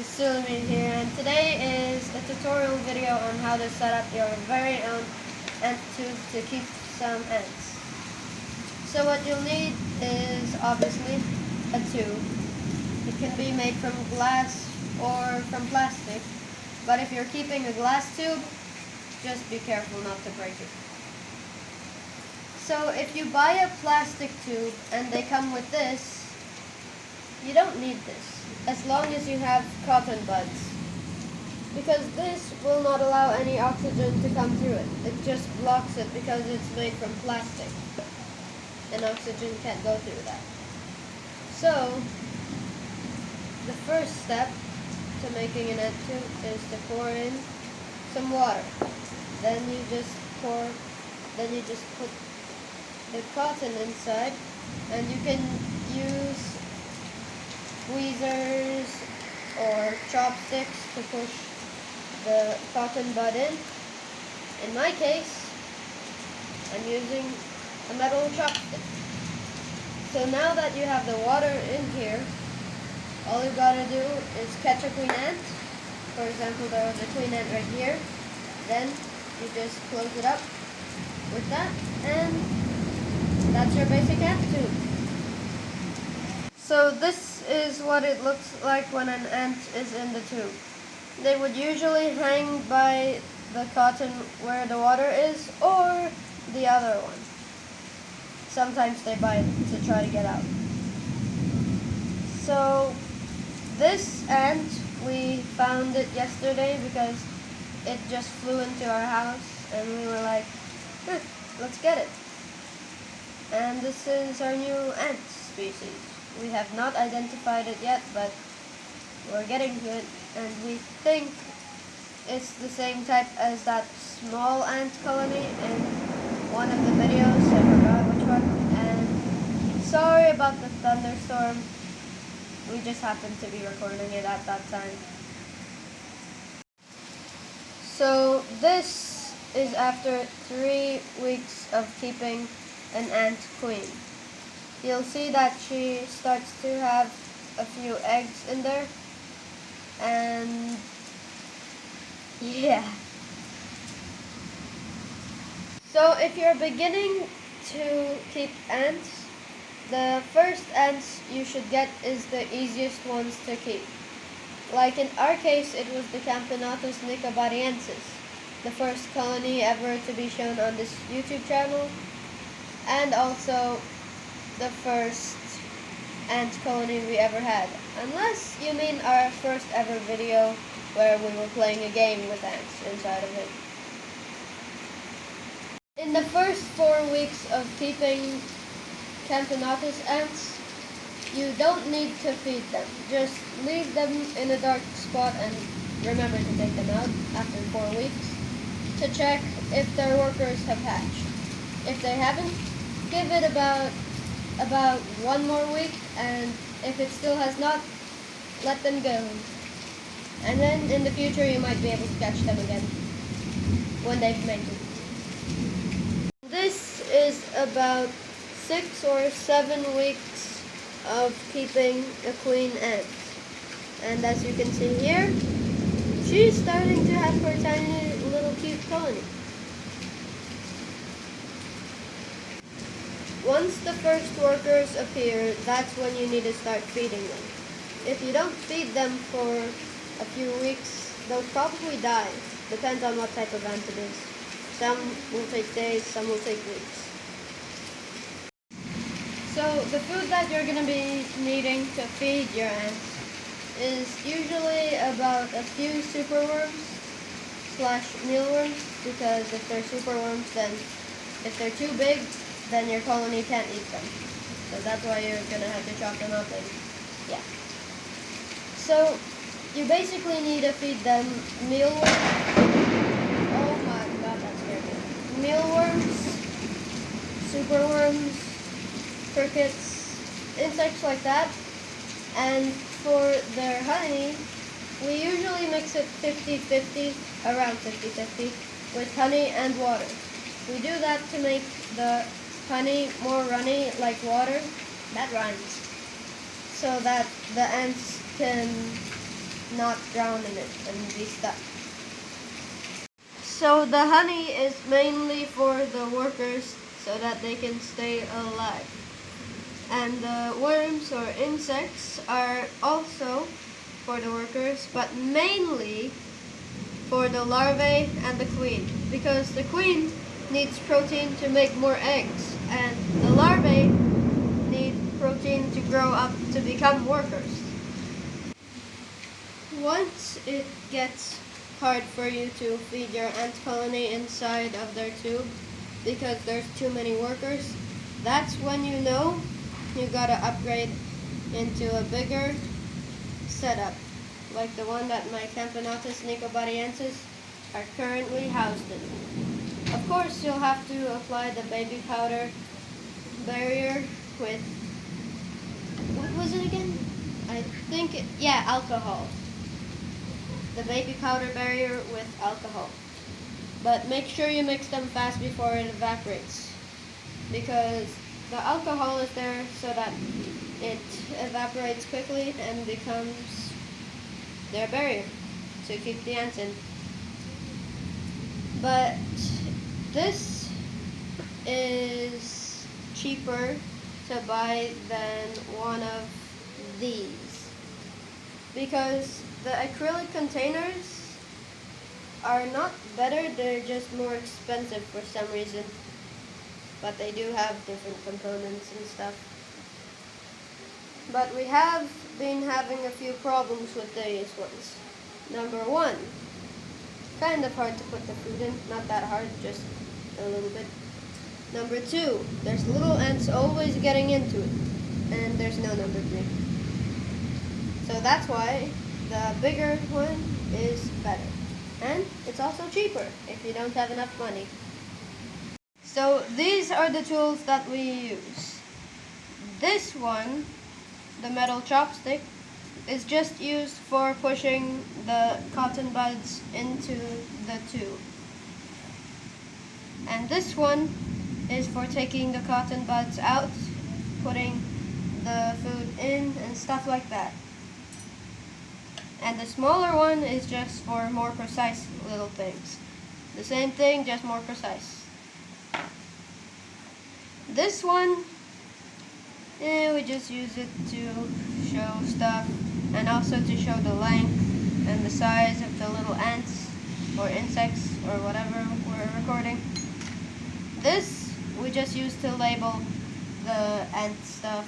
guys, Sulimir here, and today is a tutorial video on how to set up your very own ant tube to keep some ants. So what you'll need is obviously a tube. It can be made from glass or from plastic, but if you're keeping a glass tube, just be careful not to break it. So if you buy a plastic tube and they come with this, you don't need this, as long as you have cotton buds, because this will not allow any oxygen to come through it. It just blocks it because it's made from plastic, and oxygen can't go through that. So, the first step to making an ant tube is to pour in some water. Then you just put the cotton inside, and you can use tweezers or chopsticks to push the cotton bud in. In my case, I'm using a metal chopstick. So now that you have the water in here, all you gotta do is catch a queen ant. For example, there was a queen ant right here. Then you just close it up with that, and that's your basic ant tube. So this is what it looks like when an ant is in the tube. They would usually hang by the cotton where the water is, or the other one. Sometimes they bite to try to get out. So this ant, we found it yesterday because it just flew into our house, and we were like, let's get it. And this is our new ant species. We have not identified it yet, but we're getting to it, and we think it's the same type as that small ant colony in one of the videos. I forgot which one. And sorry about the thunderstorm. We just happened to be recording it at that time. So this is after 3 weeks of keeping an ant queen. You'll see that she starts to have a few eggs in there, and yeah. So if you're beginning to keep ants, the first ants you should get is the easiest ones to keep. Like in our case, it was the camponotus nicobariensis, the first colony ever to be shown on this YouTube channel, and also the first ant colony we ever had. Unless you mean our first ever video where we were playing a game with ants inside of it. In the first 4 weeks of keeping camponotus ants, you don't need to feed them. Just leave them in a dark spot and remember to take them out after 4 weeks to check if their workers have hatched. If they haven't, give it about 1 more week, and if it still has not, let them go. And then in the future you might be able to catch them again when they've mated. This is about 6 or 7 weeks of keeping a queen ant. And as you can see here, she's starting to have her tiny little cute colony. Once the first workers appear, that's when you need to start feeding them. If you don't feed them for a few weeks, they'll probably die. Depends on what type of ant it is. Some will take days, some will take weeks. So the food that you're going to be needing to feed your ants is usually about a few superworms / mealworms, because if they're superworms, then if they're too big, then your colony can't eat them. So that's why you're going to have to chop them up, and yeah. So you basically need to feed them mealworms. Oh my god, that scared me. Mealworms, superworms, crickets, insects like that. And for their honey, we usually mix it 50-50, around 50-50, with honey and water. We do that to make the honey more runny like water. That rhymes. So that the ants can not drown in it and be stuck. So the honey is mainly for the workers so that they can stay alive. And the worms or insects are also for the workers, but mainly for the larvae and the queen, because the queen needs protein to make more eggs, and the larvae need protein to grow up to become workers. Once it gets hard for you to feed your ant colony inside of their tube because there's too many workers, that's when you know you gotta upgrade into a bigger setup, like the one that my camponotus nicobariensis are currently housed in. Of course, you'll have to apply the baby powder barrier with, what was it again? Alcohol. The baby powder barrier with alcohol. But make sure you mix them fast before it evaporates, because the alcohol is there so that it evaporates quickly and becomes their barrier to keep the ants in. But this is cheaper to buy than one of these, because the acrylic containers are not better, they're just more expensive for some reason, but they do have different components and stuff. But we have been having a few problems with these ones. Number one, kind of hard to put the food in, not that hard, just a little bit. Number two, there's little ants always getting into it, and there's no number three. So that's why the bigger one is better. And it's also cheaper if you don't have enough money. So these are the tools that we use. This one, the metal chopstick, is just used for pushing the cotton buds into the tube. And this one is for taking the cotton buds out, putting the food in and stuff like that. And the smaller one is just for more precise little things. The same thing, just more precise. This one, we just use it to show stuff and also to show the length and the size of the little ants or insects or whatever we're recording. This we just use to label the ant stuff,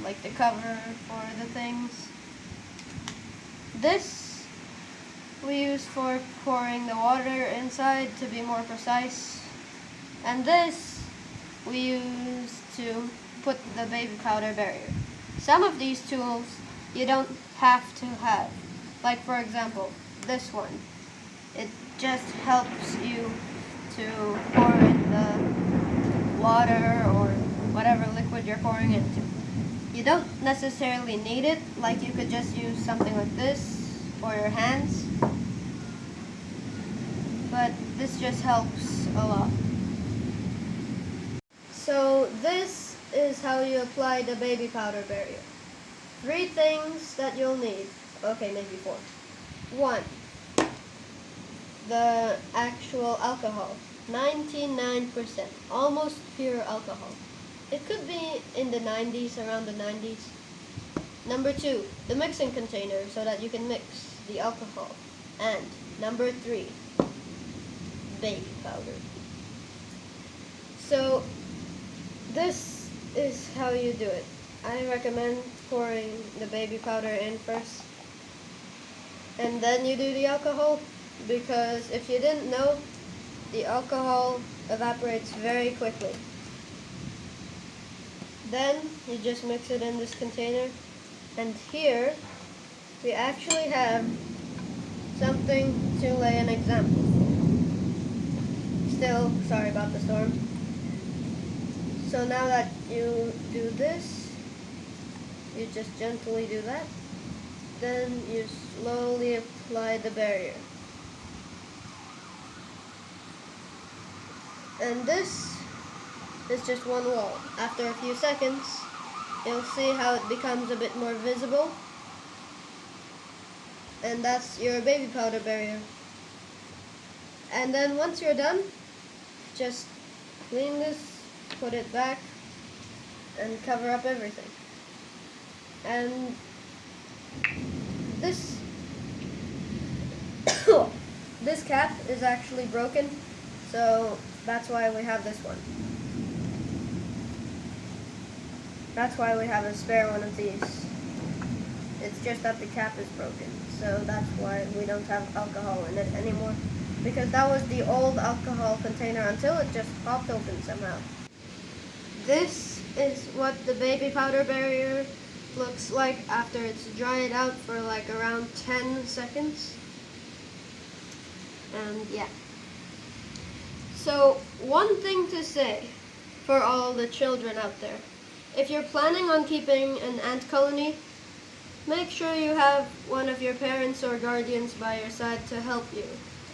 like the cover for the things. This we use for pouring the water inside to be more precise. And this we use to put the baby powder barrier. Some of these tools you don't have to have. Like for example, this one. It just helps you to pour in the water or whatever liquid you're pouring into. You don't necessarily need it, like you could just use something like this for your hands, but this just helps a lot. So this is how you apply the baby powder barrier. 3 things that you'll need. Okay, maybe 4. 1, the actual alcohol. 99%, almost pure alcohol. It could be in the 90s, around the 90s. Number 2, the mixing container so that you can mix the alcohol. And number 3, baby powder. So this is how you do it. I recommend pouring the baby powder in first, and then you do the alcohol, because if you didn't know, the alcohol evaporates very quickly. Then you just mix it in this container, and here we actually have something to lay an example. Still, sorry about the storm. So now that you do this, you just gently do that, then you slowly apply the barrier. And this is just one wall. After a few seconds, you'll see how it becomes a bit more visible. And that's your baby powder barrier. And then once you're done, just clean this, put it back, and cover up everything. And this this cap is actually broken, so that's why we have this one. That's why we have a spare one of these. It's just that the cap is broken, so that's why we don't have alcohol in it anymore, because that was the old alcohol container until it just popped open somehow. This is what the baby powder barrier looks like after it's dried out for like around 10 seconds. And yeah. So one thing to say for all the children out there: if you're planning on keeping an ant colony, make sure you have one of your parents or guardians by your side to help you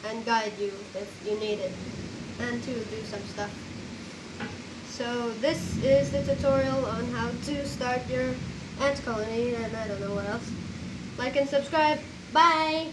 and guide you if you need it, and to do some stuff. So this is the tutorial on how to start your ant colony, and I don't know what else. Like and subscribe. Bye!